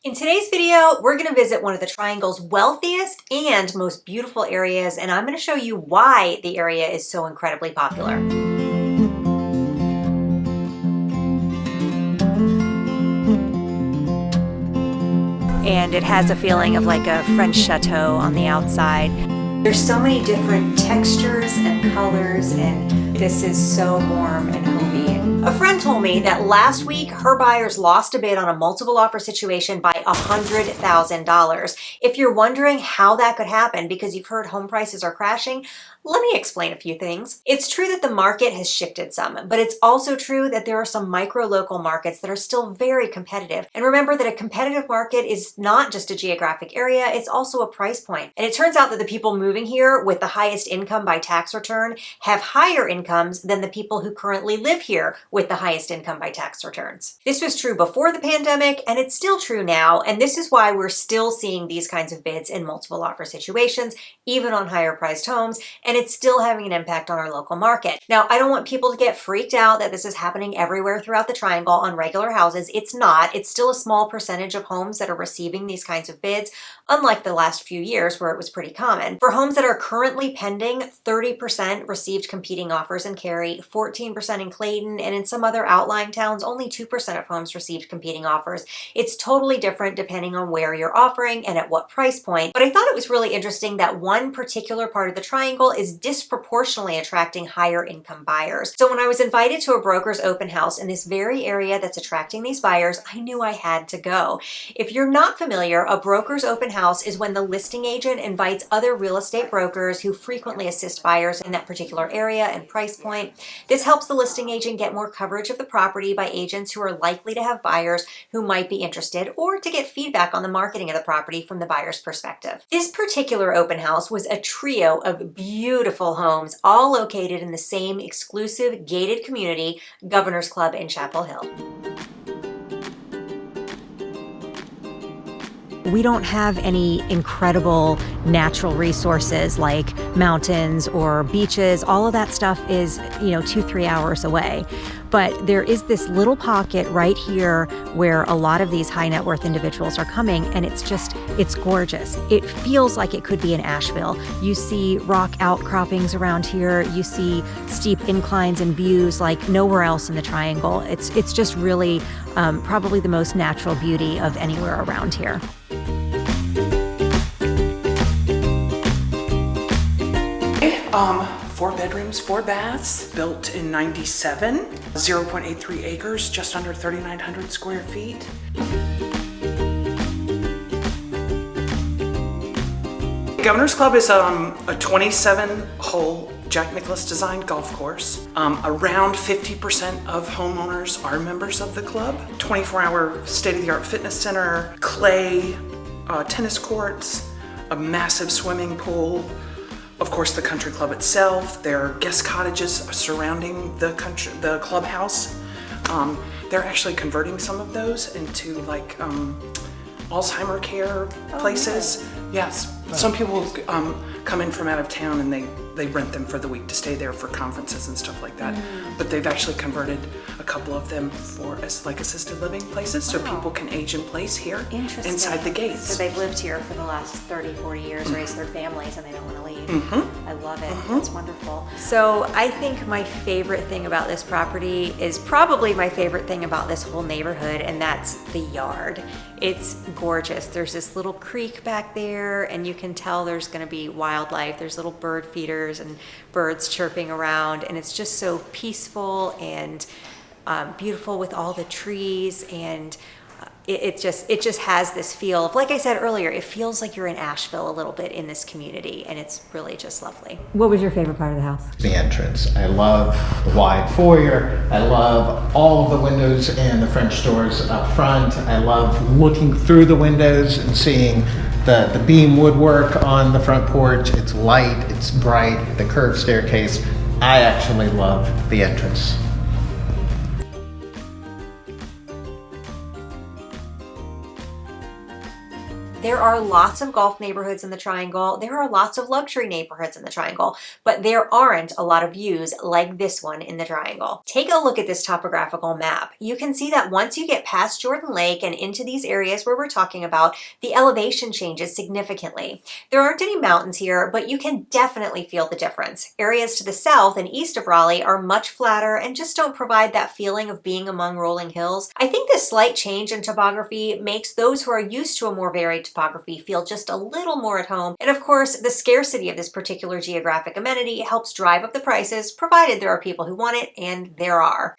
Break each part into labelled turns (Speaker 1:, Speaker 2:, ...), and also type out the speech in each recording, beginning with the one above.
Speaker 1: In today's video, we're going to visit one of the Triangle's wealthiest and most beautiful areas, and I'm going to show you why the area is so incredibly popular. And it has a feeling of like a French chateau on the outside. There's so many different textures and colors, and this is so warm and homey. A friend told me that last week her buyers lost a bid on a multiple offer situation by $100,000. If you're wondering how that could happen because you've heard home prices are crashing, let me explain a few things. It's true that the market has shifted some, but it's also true that there are some micro-local markets that are still very competitive. And remember that a competitive market is not just a geographic area, it's also a price point. And it turns out that the people moving here with the highest income by tax return have higher incomes than the people who currently live here with the highest income by tax returns. This was true before the pandemic, and it's still true now, and this is why we're still seeing these kinds of bids in multiple offer situations, even on higher priced homes, and it's still having an impact on our local market. Now, I don't want people to get freaked out that this is happening everywhere throughout the Triangle on regular houses. It's not. It's still a small percentage of homes that are receiving these kinds of bids, unlike the last few years where it was pretty common. For homes that are currently pending, 30% received competing offers in Cary, 14% in Clayton, and in some other outlying towns, only 2% of homes received competing offers. It's totally different depending on where you're offering and at what price point. But I thought it was really interesting that one particular part of the Triangle is disproportionately attracting higher income buyers. So when I was invited to a broker's open house in this very area that's attracting these buyers, I knew I had to go. If you're not familiar, a broker's open house is when the listing agent invites other real estate brokers who frequently assist buyers in that particular area and price point. This helps the listing agent get more coverage of the property by agents who are likely to have buyers who might be interested, or to get feedback on the marketing of the property from the buyer's perspective. This particular open house was a trio of beautiful homes, all located in the same exclusive gated community, Governor's Club in Chapel Hill. We don't have any incredible natural resources like mountains or beaches. All of that stuff is, 2-3 hours away. But there is this little pocket right here where a lot of these high net worth individuals are coming, and it's gorgeous. It feels like it could be in Asheville. You see rock outcroppings around here. You see steep inclines and views like nowhere else in the Triangle. It's just really probably the most natural beauty of anywhere around here.
Speaker 2: Four bedrooms, 4 baths, built in '97, 0.83 acres, just under 3,900 square feet. Governor's Club is a 27-hole Jack Nicklaus designed golf course. Around 50% of homeowners are members of the club. 24-hour state-of-the-art fitness center, clay, tennis courts, a massive swimming pool. Of course, the country club itself. There are guest cottages surrounding the clubhouse. They're actually converting some of those into like Alzheimer care places. Really? Yes, some people come in from out of town and they rent them for the week to stay there for conferences and stuff like that. But they've actually converted a couple of them for like assisted living places, so people can age in place here inside the gates.
Speaker 1: So they've lived here for the last 30-40 years, raised their families, and they don't want to leave. I love it. That's wonderful. So I think my favorite thing about this property is probably my favorite thing about this whole neighborhood, and that's the yard. It's gorgeous. There's this little creek back there, and you can tell there's going to be wildlife. There's little bird feeders and birds chirping around, and it's just so peaceful and beautiful with all the trees, and it just has this feel of, like I said earlier, it feels like you're in Asheville a little bit in this community, and it's really just lovely. What was your favorite part of the house?
Speaker 3: The entrance. I love the wide foyer. I love all of the windows and the French doors up front. I love looking through the windows and seeing the beam woodwork on the front porch. It's light, it's bright, the curved staircase. I actually love the entrance.
Speaker 1: There are lots of golf neighborhoods in the Triangle. There are lots of luxury neighborhoods in the Triangle, but there aren't a lot of views like this one in the Triangle. Take a look at this topographical map. You can see that once you get past Jordan Lake and into these areas where we're talking about, the elevation changes significantly. There aren't any mountains here, but you can definitely feel the difference. Areas to the south and east of Raleigh are much flatter and just don't provide that feeling of being among rolling hills. I think this slight change in topography makes those who are used to a more varied topography feel just a little more at home. And of course, the scarcity of this particular geographic amenity helps drive up the prices, provided there are people who want it, and there are.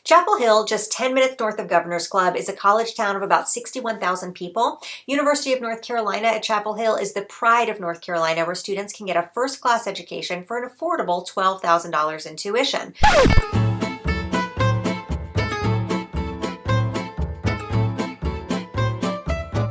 Speaker 1: Chapel Hill, just 10 minutes north of Governor's Club, is a college town of about 61,000 people. University of North Carolina at Chapel Hill is the pride of North Carolina, where students can get a first-class education for an affordable $12,000 in tuition.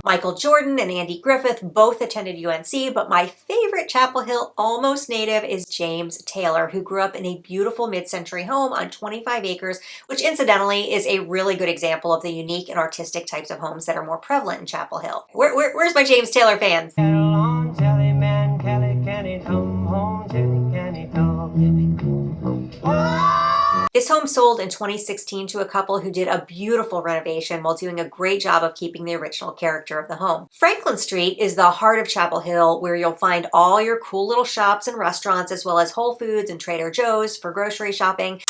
Speaker 1: Michael Jordan and Andy Griffith both attended UNC, but my favorite Chapel Hill almost native is James Taylor, who grew up in a beautiful mid-century home on 25 acres, which incidentally is a really good example of the unique and artistic types of homes that are more prevalent in Chapel Hill. Where's my James Taylor fans? This home sold in 2016 to a couple who did a beautiful renovation while doing a great job of keeping the original character of the home. Franklin Street is the heart of Chapel Hill, where you'll find all your cool little shops and restaurants, as well as Whole Foods and Trader Joe's for grocery shopping.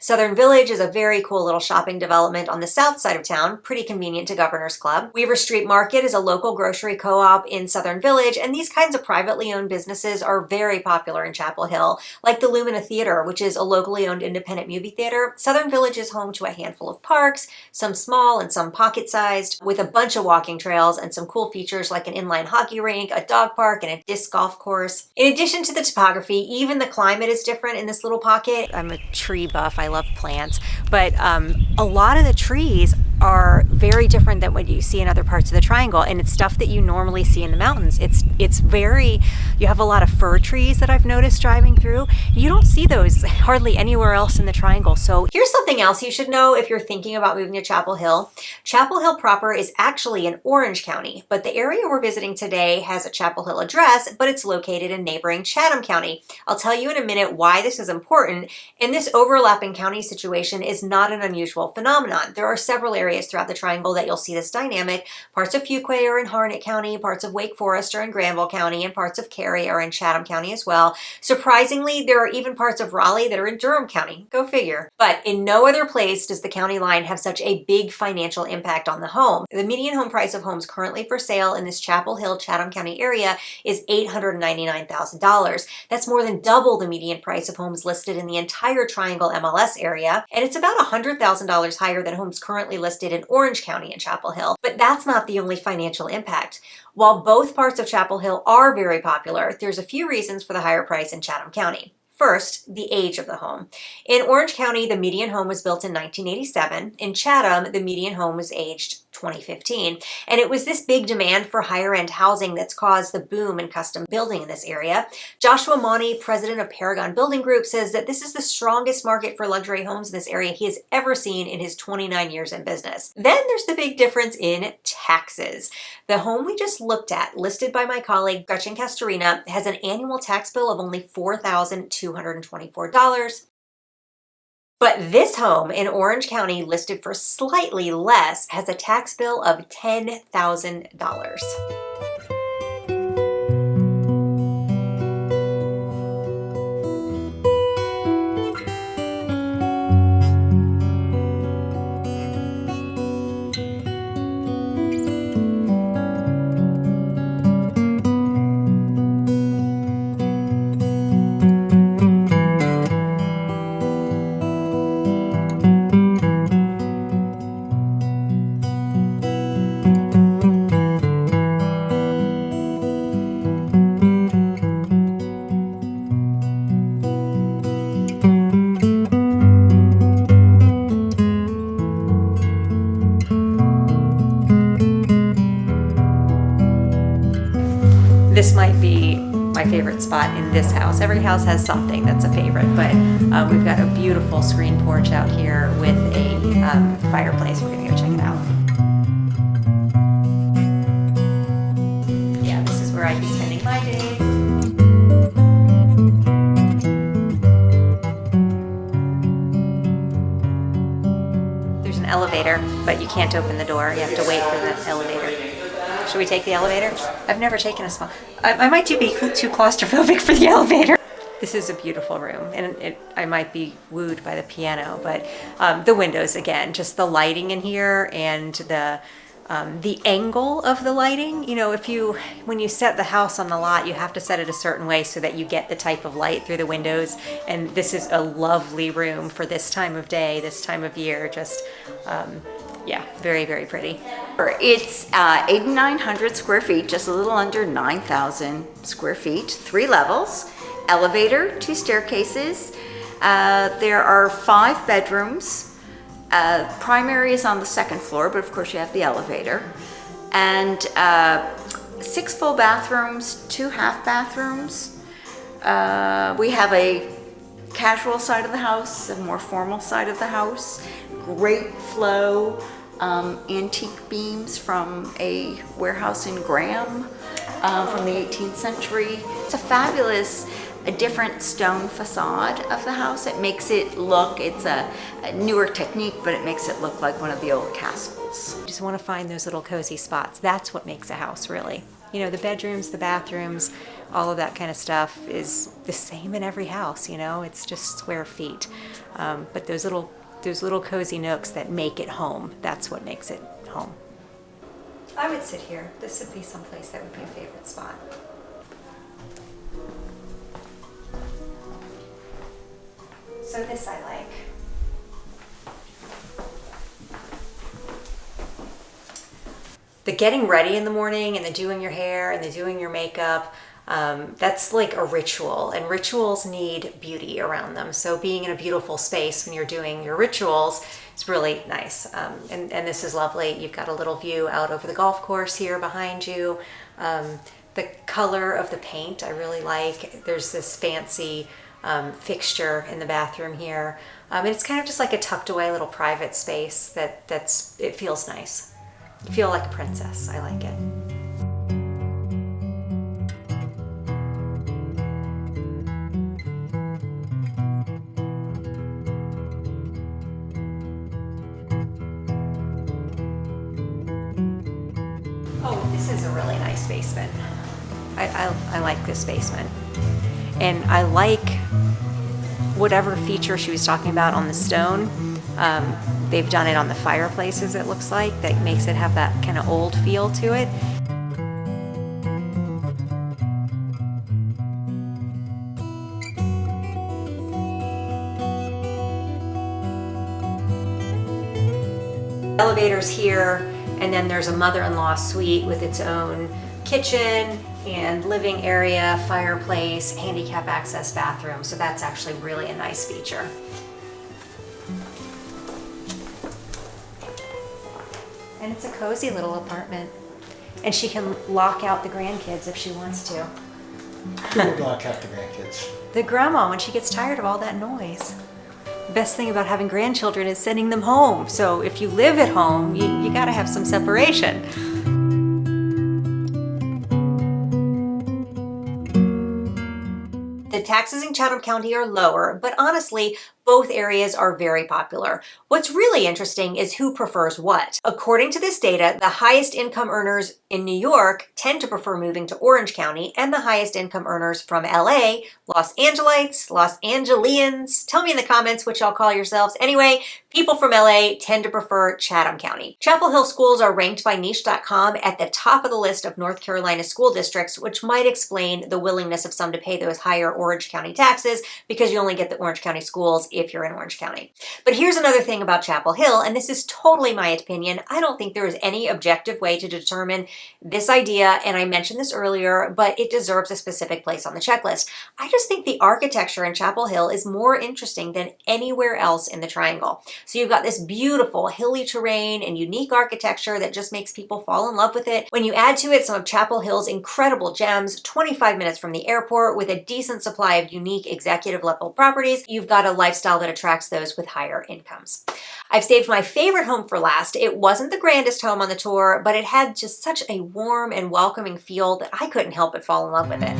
Speaker 1: Southern Village is a very cool little shopping development on the south side of town, pretty convenient to Governor's Club. Weaver Street Market is a local grocery co-op in Southern Village, and these kinds of privately owned businesses are very popular in Chapel Hill, like the Lumina Theater, which is a locally owned independent movie theater. Southern Village is home to a handful of parks, some small and some pocket-sized, with a bunch of walking trails and some cool features like an inline hockey rink, a dog park, and a disc golf course. In addition to the topography, even the climate is different in this little pocket. I'm a tree buff. I love plants, but a lot of the trees are very different than what you see in other parts of the Triangle, and it's stuff that you normally see in the mountains. It's very, you have a lot of fir trees that I've noticed driving through. You don't see those hardly anywhere else in the Triangle. So here's something else you should know if you're thinking about moving to Chapel Hill. Chapel Hill proper is actually in Orange County, but the area we're visiting today has a Chapel Hill address, but it's located in neighboring Chatham County. I'll tell you in a minute why this is important, and this overlapping county situation is not an unusual phenomenon. There are several areas throughout the Triangle that you'll see this dynamic. Parts of Fuquay are in Harnett County, parts of Wake Forest are in Granville County, and parts of Cary are in Chatham County as well. Surprisingly, there are even parts of Raleigh that are in Durham County. Go figure. But in no other place does the county line have such a big financial impact on the home. The median home price of homes currently for sale in this Chapel Hill, Chatham County area is $899,000. That's more than double the median price of homes listed in the entire Triangle MLS area, and it's about $100,000 higher than homes currently listed in Orange County and Chapel Hill. But that's not the only financial impact. While both parts of Chapel Hill are very popular, there's a few reasons for the higher price in Chatham County. First, the age of the home. In Orange County, the median home was built in 1987. In Chatham, the median home was aged 2015. And it was this big demand for higher end housing that's caused the boom in custom building in this area. Joshua Monty, president of Paragon Building Group, says that this is the strongest market for luxury homes in this area he has ever seen in his 29 years in business. Then there's the big difference in taxes. The home we just looked at, listed by my colleague Gretchen Castorina, has an annual tax bill of only $4,224. But this home in Orange County, listed for slightly less, has a tax bill of $10,000. This might be my favorite spot in this house. Every house has something that's a favorite, but we've got a beautiful screen porch out here with a fireplace. We're gonna go check it out. elevator, but you can't open the door. You have to wait for the elevator. Should we take the elevator? I've never taken a small... I might be too claustrophobic for the elevator. This is a beautiful room, and I might be wooed by the piano, but the windows, again, just the lighting in here and the angle of the lighting. You know, when you set the house on the lot, you have to set it a certain way so that you get the type of light through the windows. And this is a lovely room for this time of day, this time of year. Just, yeah, very, very pretty.
Speaker 4: It's 8,900 square feet, just a little under 9,000 square feet, 3 levels, elevator, 2 staircases. There are 5 bedrooms. Primary is on the 2nd floor, but of course you have the elevator. And 6 full bathrooms, 2 half bathrooms. We have a casual side of the house, a more formal side of the house. Great flow, antique beams from a warehouse in Graham from the 18th century. It's a fabulous, a different stone facade of the house. It makes it look, it's a newer technique, but it makes it look like one of the old castles.
Speaker 1: You just want to find those little cozy spots. That's what makes a house, really. You know, the bedrooms, the bathrooms, all of that kind of stuff is the same in every house, you know, it's just square feet. But those little cozy nooks that make it home, that's what makes it home. I would sit here. This would be someplace that would be a favorite spot. So this I like. The getting ready in the morning and the doing your hair and the doing your makeup, that's like a ritual, and rituals need beauty around them. So being in a beautiful space when you're doing your rituals is really nice. And this is lovely. You've got a little view out over the golf course here behind you. The color of the paint I really like. There's this fancy fixture in the bathroom here. And it's kind of just like a tucked away little private space it feels nice. You feel like a princess. I like it. Oh, this is a really nice basement. I like this basement. And I like whatever feature she was talking about on the stone. They've done it on the fireplaces, it looks like. That makes it have that kind of old feel to it. Elevators here, and then there's a mother-in-law suite with its own kitchen and living area, fireplace, handicap access bathroom. So that's actually really a nice feature. And it's a cozy little apartment. And she can lock out the grandkids if she wants to.
Speaker 3: Who would lock out the grandkids?
Speaker 1: The grandma, when she gets tired of all that noise. The best thing about having grandchildren is sending them home. So if you live at home, you gotta have some separation. The taxes in Chatham County are lower, but honestly, both areas are very popular. What's really interesting is who prefers what. According to this data, the highest income earners in New York tend to prefer moving to Orange County, and the highest income earners from LA, Los Angelites, Los Angelians, tell me in the comments what y'all call yourselves. Anyway, people from LA tend to prefer Chatham County. Chapel Hill schools are ranked by niche.com at the top of the list of North Carolina school districts, which might explain the willingness of some to pay those higher Orange County taxes, because you only get the Orange County schools if you're in Orange County. But here's another thing about Chapel Hill, and this is totally my opinion. I don't think there is any objective way to determine this idea, and I mentioned this earlier, but it deserves a specific place on the checklist. I just think the architecture in Chapel Hill is more interesting than anywhere else in the Triangle. So you've got this beautiful hilly terrain and unique architecture that just makes people fall in love with it. When you add to it some of Chapel Hill's incredible gems, 25 minutes from the airport with a decent supply of unique executive level properties, you've got a lifestyle that attracts those with higher incomes. I've saved my favorite home for last. It wasn't the grandest home on the tour, but it had just such a warm and welcoming feel that I couldn't help but fall in love with it.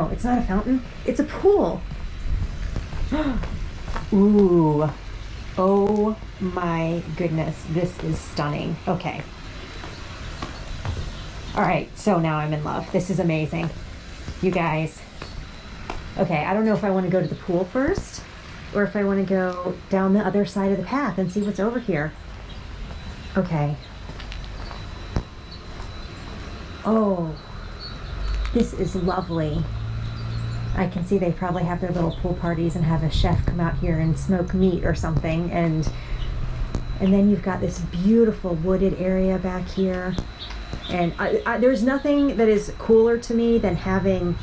Speaker 1: No, it's not a fountain. It's a pool. Ooh. Oh my goodness. This is stunning. Okay. All right. So now I'm in love. This is amazing. You guys. Okay. I don't know if I want to go to the pool first or if I want to go down the other side of the path and see what's over here. Okay. Oh, this is lovely. I can see they probably have their little pool parties and have a chef come out here and smoke meat or something. And then you've got this beautiful wooded area back here. And there's nothing that is cooler to me than having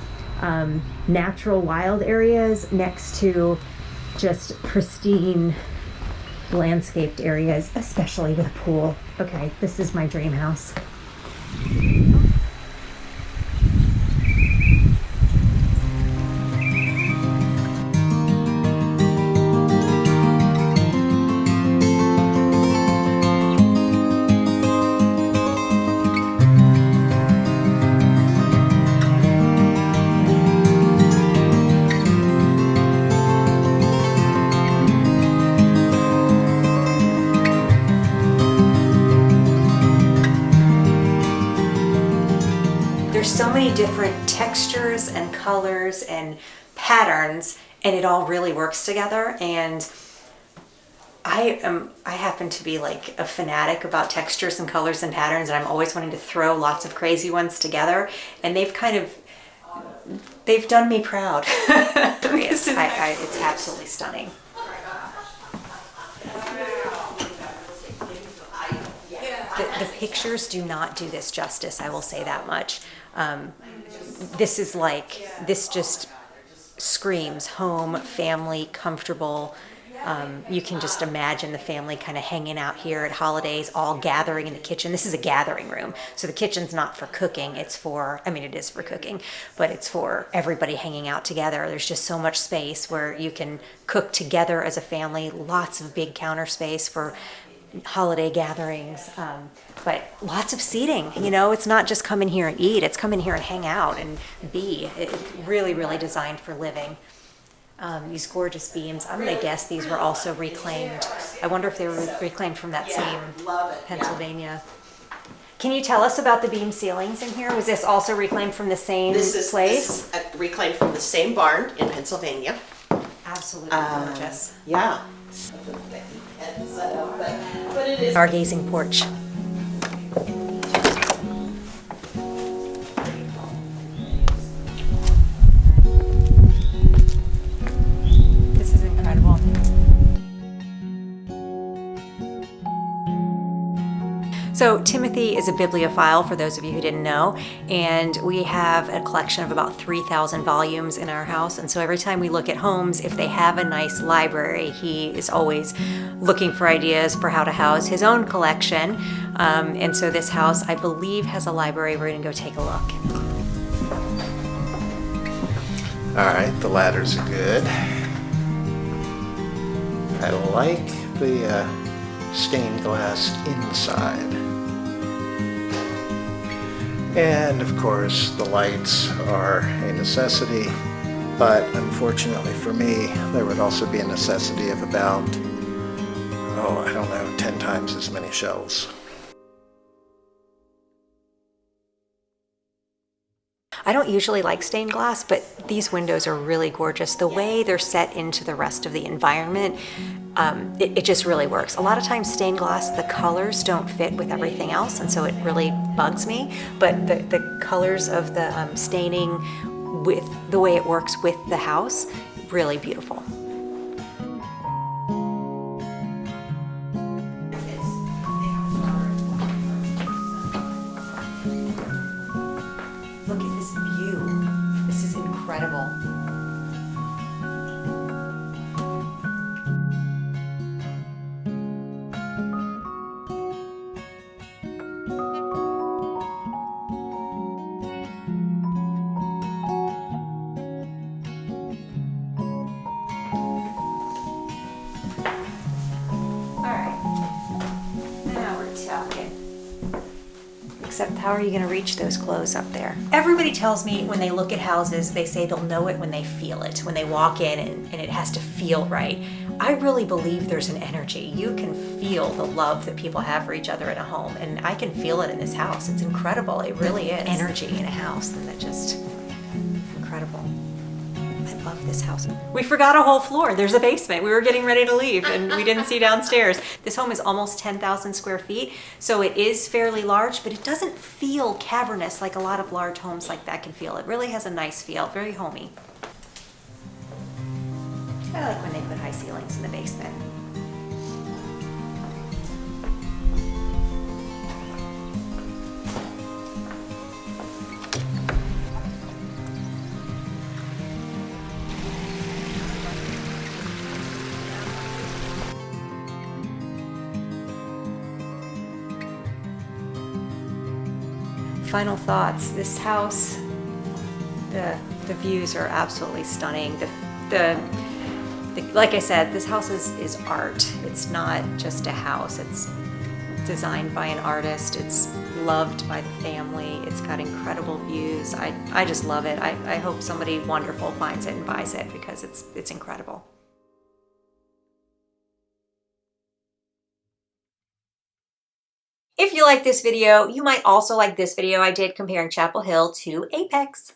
Speaker 1: natural wild areas next to just pristine landscaped areas, especially with a pool. Okay, this is my dream house. There's so many different textures and colors and patterns, and it all really works together. And I happen to be like a fanatic about textures and colors and patterns, and I'm always wanting to throw lots of crazy ones together, and they've done me proud. It's absolutely stunning. The pictures do not do this justice, I will say that much. This just screams home, family, comfortable. You can just imagine the family kind of hanging out here at holidays, all gathering in the kitchen. This is a gathering room. So the kitchen's not for cooking. It is for cooking, but it's for everybody hanging out together. There's just so much space where you can cook together as a family. Lots of big counter space for holiday gatherings, but lots of seating. It's not just come in here and eat, it's come in here and hang out and be. It's really, really designed for living. These gorgeous beams, I'm going to guess these were also reclaimed. I wonder if they were reclaimed from that same Pennsylvania. Can you tell us about the beam ceilings in here? Was this also reclaimed from the same place?
Speaker 5: This is reclaimed from the same barn in Pennsylvania.
Speaker 1: Absolutely gorgeous.
Speaker 5: Yeah. But it is.
Speaker 1: Stargazing porch. This is incredible. So Timothy is a bibliophile, for those of you who didn't know, and we have a collection of about 3,000 volumes in our house. And so every time we look at homes, if they have a nice library, he is always looking for ideas for how to house his own collection. And so this house, I believe, has a library. We're going to go take a look.
Speaker 3: All right, the ladders are good. I like the stained glass inside. And of course, the lights are a necessity, but unfortunately for me, there would also be a necessity of about, 10 times as many shelves.
Speaker 1: I don't usually like stained glass, but these windows are really gorgeous. The way they're set into the rest of the environment, it just really works. A lot of times stained glass, the colors don't fit with everything else, and so it really bugs me. But the colors of the staining with the way it works with the house, really beautiful. Look at this view. This is incredible. Except how are you going to reach those clothes up there? Everybody tells me when they look at houses, they say they'll know it when they feel it, when they walk in and it has to feel right. I really believe there's an energy. You can feel the love that people have for each other in a home, and I can feel it in this house. It's incredible. It really is. Energy in a house, and that just incredible. I love this house. We forgot a whole floor. There's a basement. We were getting ready to leave and we didn't see downstairs. This home is almost 10,000 square feet, so it is fairly large, but it doesn't feel cavernous like a lot of large homes like that can feel. It really has a nice feel, very homey. I like when they put high ceilings in the basement. Final thoughts. This house, the views are absolutely stunning. Like I said, this house is art. It's not just a house. It's designed by an artist. It's loved by the family. It's got incredible views. I just love it. I hope somebody wonderful finds it and buys it because it's incredible. If you like this video, you might also like this video I did comparing Chapel Hill to Apex.